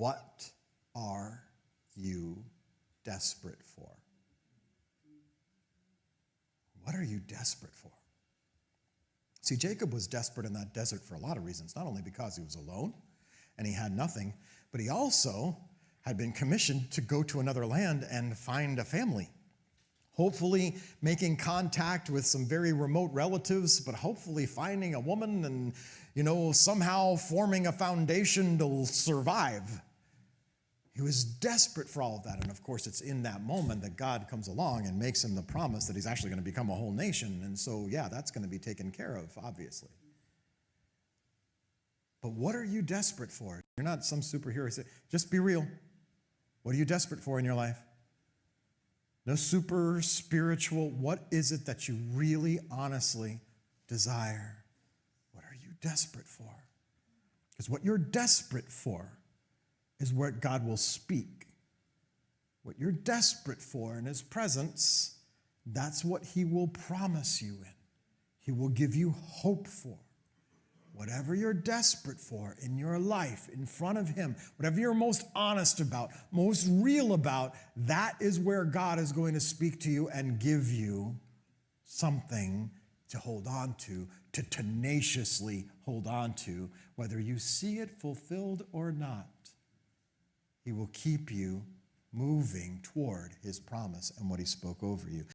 What are you desperate for? What are you desperate for? See, Jacob was desperate in that desert for a lot of reasons, not only because he was alone and he had nothing, but he also had been commissioned to go to another land and find a family. Hopefully making contact with some very remote relatives, but hopefully finding a woman and, somehow forming a foundation to survive. He was desperate for all of that. And of course, it's in that moment that God comes along and makes him the promise that he's actually going to become a whole nation. And so, that's going to be taken care of, obviously. But what are you desperate for? You're not some superhero. Just be real. What are you desperate for in your life? No super spiritual. What is it that you really, honestly desire? What are you desperate for? Because what you're desperate for is what God will speak. What you're desperate for in his presence, that's what he will promise you in. He will give you hope for. Whatever you're desperate for in your life, in front of him, whatever you're most honest about, most real about, that is where God is going to speak to you and give you something to hold on to tenaciously hold on to, whether you see it fulfilled or not. He will keep you moving toward his promise and what he spoke over you.